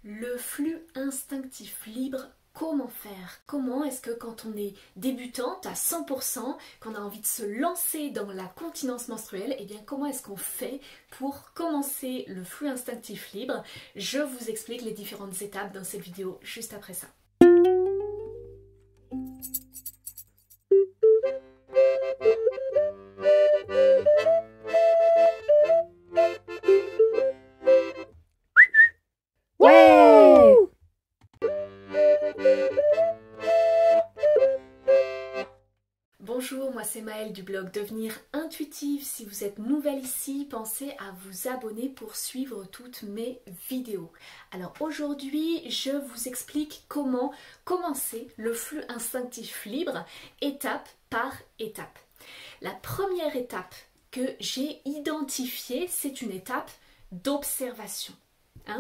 Le flux instinctif libre, comment faire? Comment est-ce que quand on est débutante à 100%, qu'on a envie de se lancer dans la continence menstruelle, eh bien comment est-ce qu'on fait pour commencer le flux instinctif libre? Je vous explique les différentes étapes dans cette vidéo juste après ça. Ouais! Bonjour, moi c'est Maëlle du blog Devenir Intuitive. Si vous êtes nouvelle ici, pensez à vous abonner pour suivre toutes mes vidéos. Alors aujourd'hui, je vous explique comment commencer le flux instinctif libre, étape par étape. La première étape que j'ai identifiée, c'est une étape d'observation.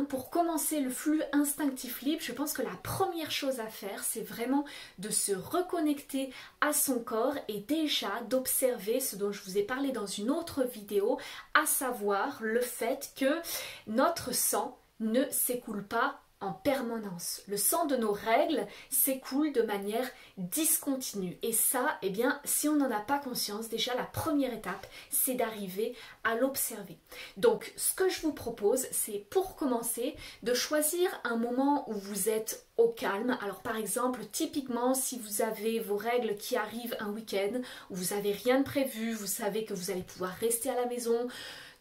Pour commencer le flux instinctif libre, je pense que la première chose à faire, c'est vraiment de se reconnecter à son corps et déjà d'observer ce dont je vous ai parlé dans une autre vidéo, à savoir le fait que notre sang ne s'écoule pas en permanence. Le sang de nos règles s'écoule de manière discontinue. Et ça, eh bien, si on n'en a pas conscience, déjà la première étape, c'est d'arriver à l'observer. Donc, ce que je vous propose, c'est pour commencer, de choisir un moment où vous êtes au calme. Alors par exemple, typiquement, si vous avez vos règles qui arrivent un week-end, où vous n'avez rien de prévu, vous savez que vous allez pouvoir rester à la maison,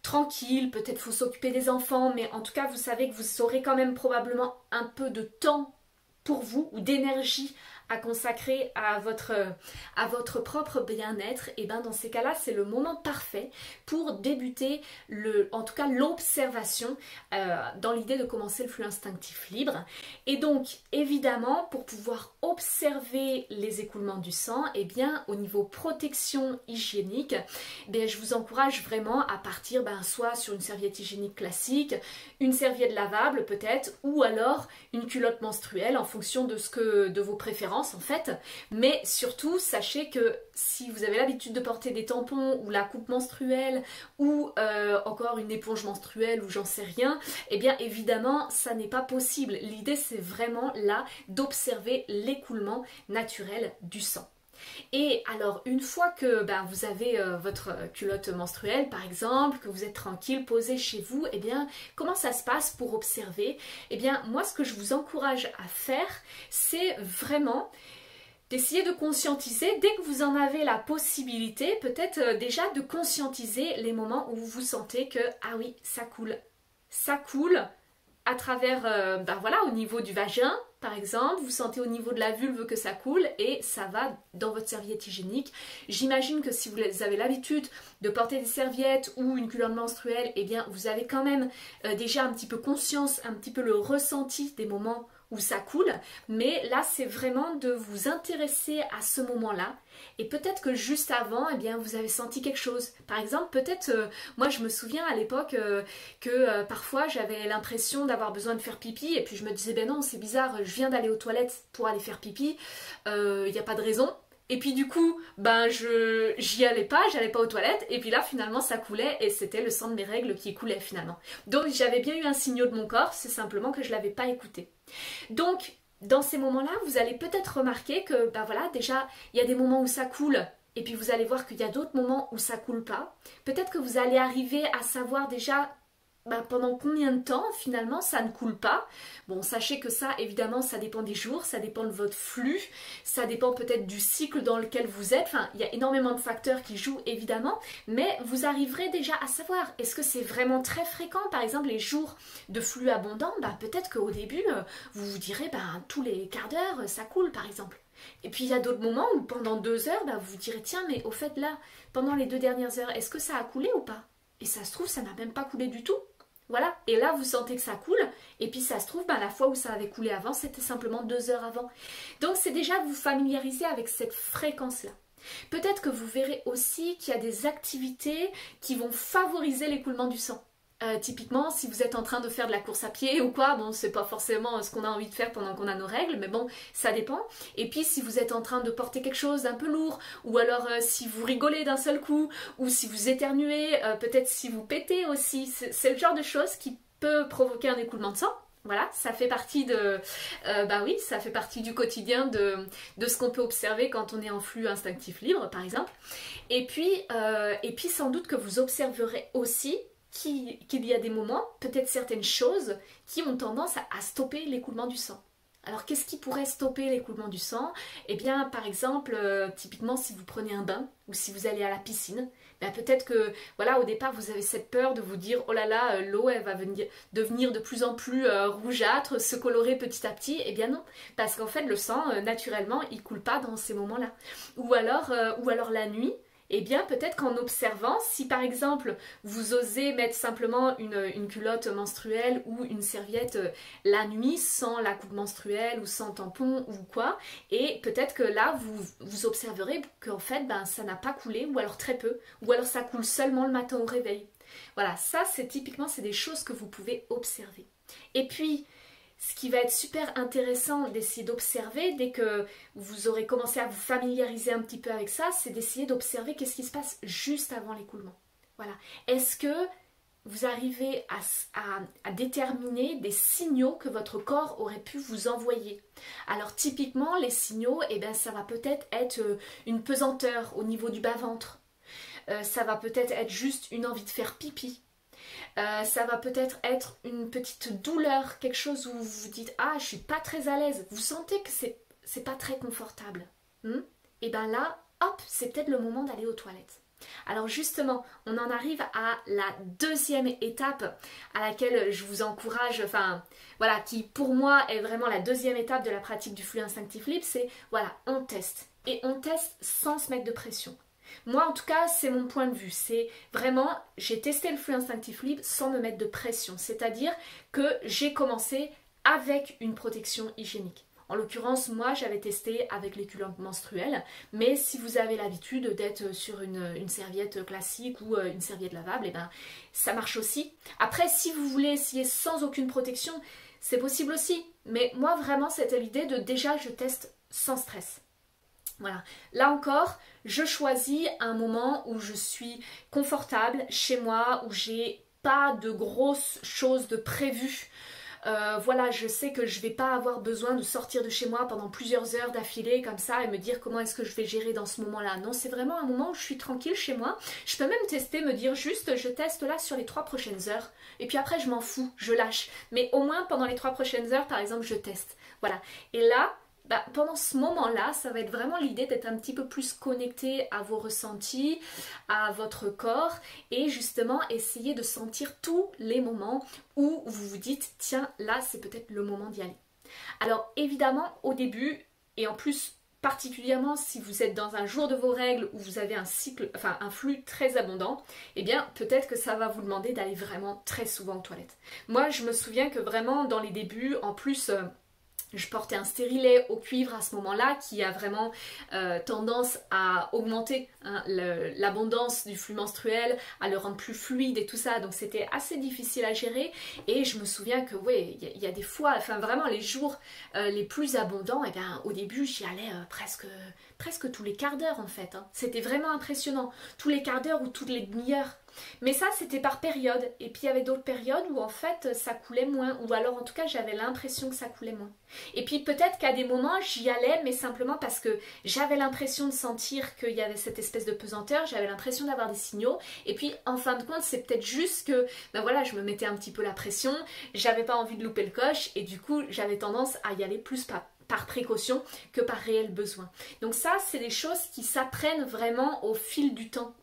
tranquille, peut-être faut s'occuper des enfants, mais en tout cas vous savez que vous aurez quand même probablement un peu de temps pour vous ou d'énergie à consacrer à votre propre bien-être. Et bien dans ces cas-là, c'est le moment parfait pour débuter en tout cas l'observation dans l'idée de commencer le flux instinctif libre. Et donc évidemment, pour pouvoir observer les écoulements du sang, et bien au niveau protection hygiénique, je vous encourage vraiment à partir soit sur une serviette hygiénique classique, une serviette lavable peut-être, ou alors une culotte menstruelle en fonction de vos préférences en fait. Mais surtout, sachez que si vous avez l'habitude de porter des tampons ou la coupe menstruelle ou encore une éponge menstruelle ou j'en sais rien, et bien évidemment ça n'est pas possible. L'idée c'est vraiment là d'observer l'écoulement naturel du sang. Et alors une fois que vous avez votre culotte menstruelle par exemple, que vous êtes tranquille, posé chez vous, et bien comment ça se passe pour observer? Et bien moi ce que je vous encourage à faire, c'est vraiment d'essayer de conscientiser, dès que vous en avez la possibilité, peut-être déjà de conscientiser les moments où vous sentez que ah oui, ça coule. Ça coule à travers, voilà, au niveau du vagin, par exemple, vous sentez au niveau de la vulve que ça coule et ça va dans votre serviette hygiénique. J'imagine que si vous avez l'habitude de porter des serviettes ou une culotte menstruelle, eh bien vous avez quand même déjà un petit peu conscience, un petit peu le ressenti des moments où ça coule, mais là c'est vraiment de vous intéresser à ce moment-là et peut-être que juste avant, eh bien vous avez senti quelque chose. Par exemple, peut-être, moi je me souviens à l'époque que parfois j'avais l'impression d'avoir besoin de faire pipi et puis je me disais ben non c'est bizarre, je viens d'aller aux toilettes pour aller faire pipi, il n'y a pas de raison. Et puis du coup, j'y allais pas aux toilettes, et puis là finalement ça coulait et c'était le sang de mes règles qui coulait finalement. Donc j'avais bien eu un signal de mon corps, c'est simplement que je l'avais pas écouté. Donc dans ces moments-là, vous allez peut-être remarquer que voilà, déjà il y a des moments où ça coule, et puis vous allez voir qu'il y a d'autres moments où ça coule pas. Peut-être que vous allez arriver à savoir déjà pendant combien de temps finalement ça ne coule pas. Bon, sachez que ça évidemment ça dépend des jours, ça dépend de votre flux, ça dépend peut-être du cycle dans lequel vous êtes, enfin il y a énormément de facteurs qui jouent évidemment, mais vous arriverez déjà à savoir est-ce que c'est vraiment très fréquent. Par exemple les jours de flux abondant, peut-être qu'au début vous vous direz tous les quarts d'heure ça coule par exemple. Et puis il y a d'autres moments où pendant 2 heures vous vous direz tiens mais au fait là pendant les 2 dernières heures est-ce que ça a coulé ou pas? Et ça se trouve ça n'a même pas coulé du tout. Voilà, et là vous sentez que ça coule, et puis ça se trouve, la fois où ça avait coulé avant, c'était simplement 2 heures avant. Donc c'est déjà vous familiariser avec cette fréquence-là. Peut-être que vous verrez aussi qu'il y a des activités qui vont favoriser l'écoulement du sang. Typiquement, si vous êtes en train de faire de la course à pied ou quoi, bon, c'est pas forcément ce qu'on a envie de faire pendant qu'on a nos règles, mais bon, ça dépend. Et puis, si vous êtes en train de porter quelque chose d'un peu lourd, ou alors si vous rigolez d'un seul coup, ou si vous éternuez, peut-être si vous pétez aussi, c'est le genre de choses qui peut provoquer un écoulement de sang. Voilà, ça fait partie de, bah oui, ça fait partie du quotidien de ce qu'on peut observer quand on est en flux instinctif libre, par exemple. Et puis sans doute que vous observerez aussi qu'il y a des moments, peut-être certaines choses, qui ont tendance à stopper l'écoulement du sang. Alors qu'est-ce qui pourrait stopper l'écoulement du sang? Eh bien par exemple, typiquement si vous prenez un bain ou si vous allez à la piscine, ben, peut-être que voilà, au départ vous avez cette peur de vous dire oh là là, l'eau elle va devenir de plus en plus rougeâtre, se colorer petit à petit. Eh bien non, parce qu'en fait le sang naturellement il coule pas dans ces moments-là. Ou alors la nuit. Eh bien, peut-être qu'en observant, si par exemple vous osez mettre simplement une culotte menstruelle ou une serviette la nuit sans la coupe menstruelle ou sans tampon ou quoi, et peut-être que là vous observerez qu'en fait ben, ça n'a pas coulé ou alors très peu, ou alors ça coule seulement le matin au réveil. Voilà, ça c'est typiquement c'est des choses que vous pouvez observer. Et puis, ce qui va être super intéressant d'essayer d'observer dès que vous aurez commencé à vous familiariser un petit peu avec ça, c'est d'essayer d'observer qu'est-ce qui se passe juste avant l'écoulement. Voilà. Est-ce que vous arrivez à déterminer des signaux que votre corps aurait pu vous envoyer? Alors typiquement, les signaux, eh bien, ça va peut-être être une pesanteur au niveau du bas-ventre. Ça va peut-être être juste une envie de faire pipi. Ça va peut-être être une petite douleur, quelque chose où vous vous dites ah je suis pas très à l'aise, vous sentez que c'est pas très confortable. Et bien là, hop, c'est peut-être le moment d'aller aux toilettes. Alors justement, on en arrive à la deuxième étape à laquelle je vous encourage, enfin voilà, qui pour moi est vraiment la deuxième étape de la pratique du flux instinctif libre, c'est voilà, on teste. Et on teste sans se mettre de pression. Moi en tout cas c'est mon point de vue, c'est vraiment j'ai testé le flux instinctif libre sans me mettre de pression, c'est-à-dire que j'ai commencé avec une protection hygiénique. En l'occurrence moi j'avais testé avec les culottes menstruelles, mais si vous avez l'habitude d'être sur une serviette classique ou une serviette lavable, et ben ça marche aussi. Après si vous voulez essayer sans aucune protection, c'est possible aussi, mais moi vraiment c'était l'idée de déjà je teste sans stress. Voilà, là encore, je choisis un moment où je suis confortable chez moi, où j'ai pas de grosses choses de prévues. Voilà, je sais que je vais pas avoir besoin de sortir de chez moi pendant plusieurs heures d'affilée comme ça et me dire comment est-ce que je vais gérer dans ce moment-là. Non, c'est vraiment un moment où je suis tranquille chez moi. Je peux même tester, me dire juste je teste là sur les 3 prochaines heures et puis après je m'en fous, je lâche. Mais au moins pendant les 3 prochaines heures par exemple je teste. Voilà, et là bah, pendant ce moment-là, ça va être vraiment l'idée d'être un petit peu plus connecté à vos ressentis, à votre corps et justement essayer de sentir tous les moments où vous vous dites tiens, là c'est peut-être le moment d'y aller. Alors évidemment au début et en plus particulièrement si vous êtes dans un jour de vos règles où vous avez un cycle, enfin un flux très abondant, eh bien peut-être que ça va vous demander d'aller vraiment très souvent aux toilettes. Moi je me souviens que vraiment dans les débuts, en plus je portais un stérilet au cuivre à ce moment-là qui a vraiment tendance à augmenter hein, l'abondance du flux menstruel, à le rendre plus fluide et tout ça. Donc c'était assez difficile à gérer. Et je me souviens que oui, il y a des fois, enfin vraiment les jours les plus abondants, et bien au début j'y allais presque tous les quarts d'heure en fait. Hein. C'était vraiment impressionnant. Tous les quarts d'heure ou toutes les demi-heures. Mais ça c'était par période et puis il y avait d'autres périodes où en fait ça coulait moins ou alors en tout cas j'avais l'impression que ça coulait moins. Et puis peut-être qu'à des moments j'y allais mais simplement parce que j'avais l'impression de sentir qu'il y avait cette espèce de pesanteur, j'avais l'impression d'avoir des signaux et puis en fin de compte c'est peut-être juste que ben voilà je me mettais un petit peu la pression, j'avais pas envie de louper le coche et du coup j'avais tendance à y aller plus par précaution que par réel besoin. Donc ça c'est des choses qui s'apprennent vraiment au fil du temps.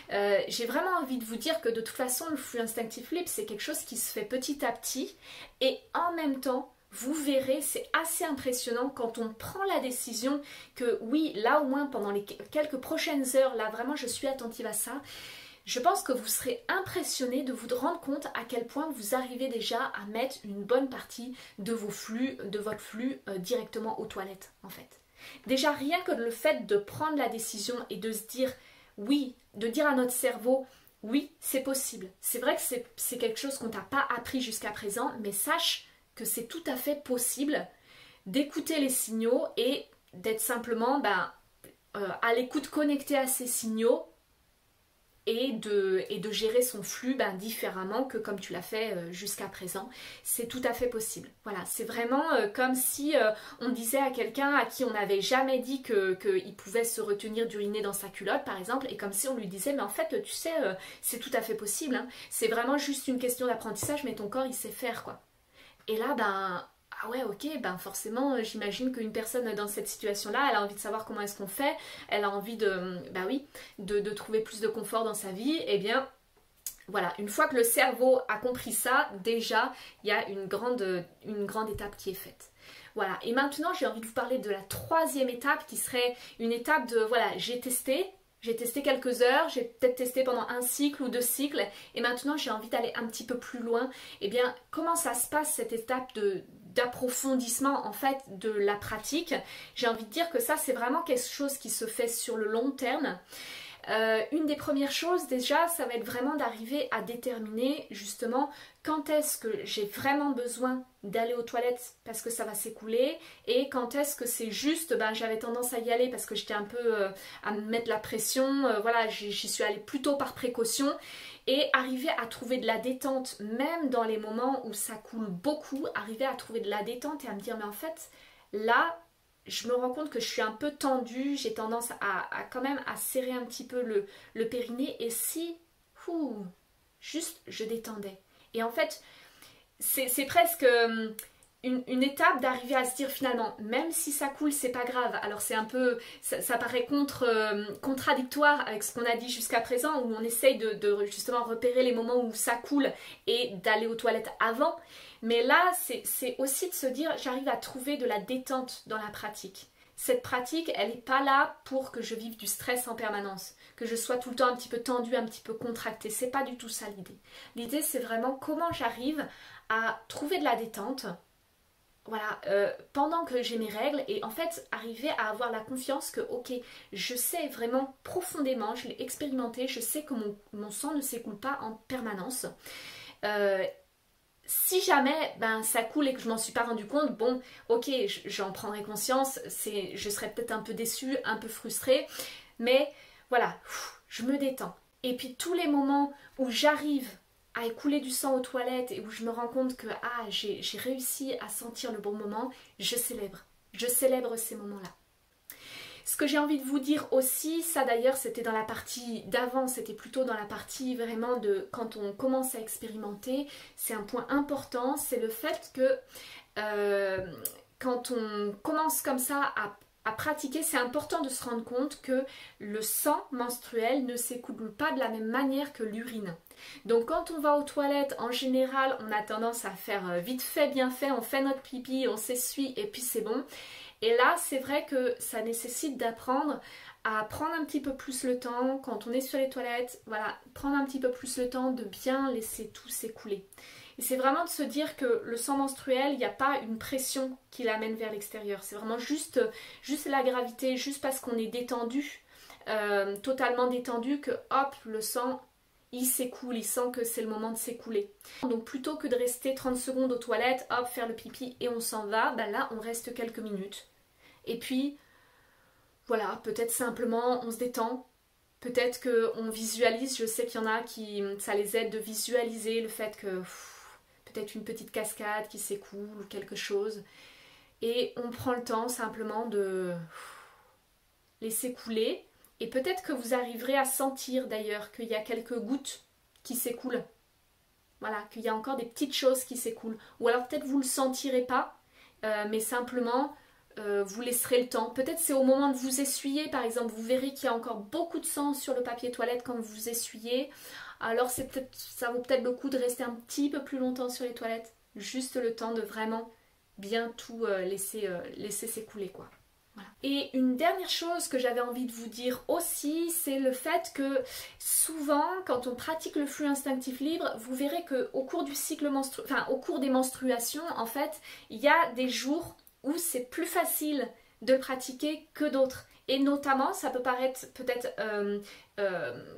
J'ai vraiment envie de vous dire que de toute façon le flux instinctif libre c'est quelque chose qui se fait petit à petit et en même temps vous verrez c'est assez impressionnant quand on prend la décision que oui là au moins pendant les quelques prochaines heures là vraiment je suis attentive à ça. Je pense que vous serez impressionné de vous rendre compte à quel point vous arrivez déjà à mettre une bonne partie de vos flux, de votre flux directement aux toilettes en fait. Déjà rien que le fait de prendre la décision et de se dire oui, de dire à notre cerveau, oui, c'est possible. C'est vrai que c'est quelque chose qu'on t'a pas appris jusqu'à présent, mais sache que c'est tout à fait possible d'écouter les signaux et d'être simplement à l'écoute connectée à ces signaux et de gérer son flux différemment que comme tu l'as fait jusqu'à présent. C'est tout à fait possible. Voilà, c'est vraiment comme si on disait à quelqu'un à qui on n'avait jamais dit qu'il pouvait se retenir d'uriner dans sa culotte par exemple, et comme si on lui disait mais en fait tu sais c'est tout à fait possible, hein. C'est vraiment juste une question d'apprentissage mais ton corps il sait faire quoi. Et là ah ouais ok, forcément j'imagine qu'une personne dans cette situation-là, elle a envie de savoir comment est-ce qu'on fait, elle a envie de trouver plus de confort dans sa vie, et bien voilà, une fois que le cerveau a compris ça, déjà il y a une grande étape qui est faite. Voilà, et maintenant j'ai envie de vous parler de la troisième étape qui serait une étape de voilà, j'ai testé quelques heures, j'ai peut-être testé pendant un cycle ou 2 cycles, et maintenant j'ai envie d'aller un petit peu plus loin. Et bien, comment ça se passe cette étape d'approfondissement en fait de la pratique? J'ai envie de dire que ça c'est vraiment quelque chose qui se fait sur le long terme. Une des premières choses déjà, ça va être vraiment d'arriver à déterminer justement quand est-ce que j'ai vraiment besoin d'aller aux toilettes parce que ça va s'écouler, et quand est-ce que c'est juste, j'avais tendance à y aller parce que j'étais un peu à me mettre la pression, voilà, j'y suis allée plutôt par précaution, et arriver à trouver de la détente même dans les moments où ça coule beaucoup, arriver à trouver de la détente et à me dire mais en fait là je me rends compte que je suis un peu tendue, j'ai tendance à quand même à serrer un petit peu le périnée, et si, juste je détendais. Et en fait, c'est presque une étape d'arriver à se dire finalement, même si ça coule, c'est pas grave. Alors c'est un peu, ça paraît contradictoire avec ce qu'on a dit jusqu'à présent, où on essaye de justement repérer les moments où ça coule et d'aller aux toilettes avant. Mais là, c'est aussi de se dire, j'arrive à trouver de la détente dans la pratique. Cette pratique, elle n'est pas là pour que je vive du stress en permanence, que je sois tout le temps un petit peu tendue, un petit peu contractée. C'est pas du tout ça l'idée. L'idée, c'est vraiment comment j'arrive à trouver de la détente, voilà, pendant que j'ai mes règles, et en fait arriver à avoir la confiance que ok, je sais vraiment profondément, je l'ai expérimenté, je sais que mon sang ne s'écoule pas en permanence. Si jamais ça coule et que je m'en suis pas rendu compte, bon ok, j'en prendrai conscience, je serais peut-être un peu déçue, un peu frustrée, mais voilà, je me détends. Et puis tous les moments où j'arrive à écouler du sang aux toilettes et où je me rends compte que j'ai réussi à sentir le bon moment, je célèbre ces moments-là. Ce que j'ai envie de vous dire aussi, ça d'ailleurs c'était dans la partie d'avant, c'était plutôt dans la partie vraiment de quand on commence à expérimenter, c'est un point important, c'est le fait que quand on commence comme ça à pratiquer, c'est important de se rendre compte que le sang menstruel ne s'écoule pas de la même manière que l'urine. Donc quand on va aux toilettes, en général, on a tendance à faire vite fait, bien fait, on fait notre pipi, on s'essuie et puis c'est bon. Et là, c'est vrai que ça nécessite d'apprendre à prendre un petit peu plus le temps, quand on est sur les toilettes, voilà, prendre un petit peu plus le temps de bien laisser tout s'écouler. Et c'est vraiment de se dire que le sang menstruel, il n'y a pas une pression qui l'amène vers l'extérieur. C'est vraiment juste la gravité, juste parce qu'on est détendu, totalement détendu, que hop, le sang, il s'écoule, il sent que c'est le moment de s'écouler. Donc plutôt que de rester 30 secondes aux toilettes, hop, faire le pipi et on s'en va, là on reste quelques minutes. Et puis, voilà, peut-être simplement on se détend, peut-être qu'on visualise, je sais qu'il y en a qui, ça les aide de visualiser le fait que peut-être une petite cascade qui s'écoule ou quelque chose. Et on prend le temps simplement de laisser couler. Et peut-être que vous arriverez à sentir d'ailleurs qu'il y a quelques gouttes qui s'écoulent. Voilà, qu'il y a encore des petites choses qui s'écoulent. Ou alors peut-être vous ne le sentirez pas, mais simplement vous laisserez le temps. Peut-être c'est au moment de vous essuyer, par exemple, vous verrez qu'il y a encore beaucoup de sang sur le papier toilette quand vous essuyez. Alors ça vaut peut-être le coup de rester un petit peu plus longtemps sur les toilettes. Juste le temps de vraiment bien tout laisser s'écouler, quoi. Voilà. Et une dernière chose que j'avais envie de vous dire aussi, c'est le fait que souvent, quand on pratique le flux instinctif libre, vous verrez qu'au cours du cycle au cours des menstruations, en fait, il y a des jours où c'est plus facile de le pratiquer que d'autres. Et notamment, ça peut paraître peut-être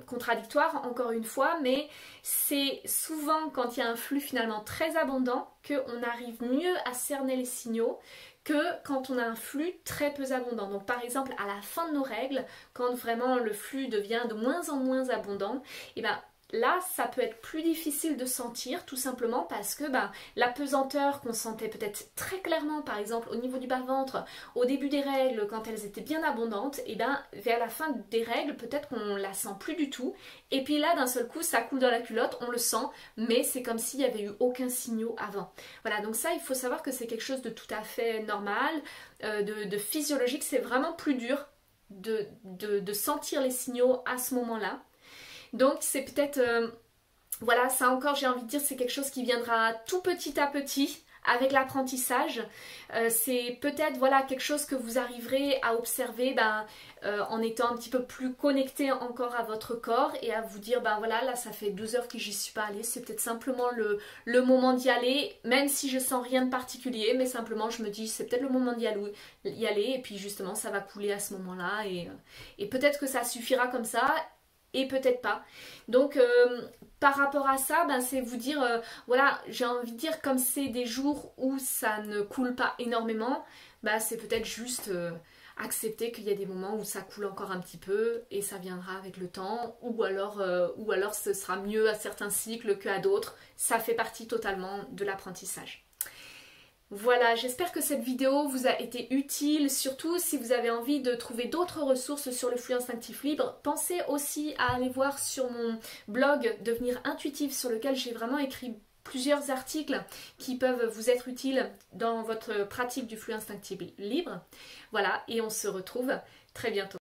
contradictoire encore une fois, mais c'est souvent quand il y a un flux finalement très abondant qu'on arrive mieux à cerner les signaux que quand on a un flux très peu abondant. Donc par exemple à la fin de nos règles, quand vraiment le flux devient de moins en moins abondant, et ben là, ça peut être plus difficile de sentir, tout simplement parce que la pesanteur qu'on sentait peut-être très clairement, par exemple au niveau du bas-ventre, au début des règles, quand elles étaient bien abondantes, et bien vers la fin des règles, peut-être qu'on la sent plus du tout. Et puis là, d'un seul coup, ça coule dans la culotte, on le sent, mais c'est comme s'il n'y avait eu aucun signal avant. Voilà, donc ça, il faut savoir que c'est quelque chose de tout à fait normal, de physiologique. C'est vraiment plus dur de sentir les signaux à ce moment-là. Donc c'est peut-être, voilà, ça encore j'ai envie de dire, c'est quelque chose qui viendra tout petit à petit avec l'apprentissage. C'est peut-être voilà quelque chose que vous arriverez à observer en étant un petit peu plus connecté encore à votre corps et à vous dire voilà, là ça fait 12 heures que j'y suis pas allée, c'est peut-être simplement le moment d'y aller, même si je sens rien de particulier, mais simplement je me dis c'est peut-être le moment d'y aller et puis justement ça va couler à ce moment-là et peut-être que ça suffira comme ça. Et peut-être pas. Donc par rapport à ça, c'est vous dire, voilà, j'ai envie de dire comme c'est des jours où ça ne coule pas énormément, c'est peut-être juste accepter qu'il y a des moments où ça coule encore un petit peu et ça viendra avec le temps, ou alors ce sera mieux à certains cycles qu'à d'autres. Ça fait partie totalement de l'apprentissage. Voilà, j'espère que cette vidéo vous a été utile, surtout si vous avez envie de trouver d'autres ressources sur le flux instinctif libre. Pensez aussi à aller voir sur mon blog Devenir intuitif, sur lequel j'ai vraiment écrit plusieurs articles qui peuvent vous être utiles dans votre pratique du flux instinctif libre. Voilà, et on se retrouve très bientôt.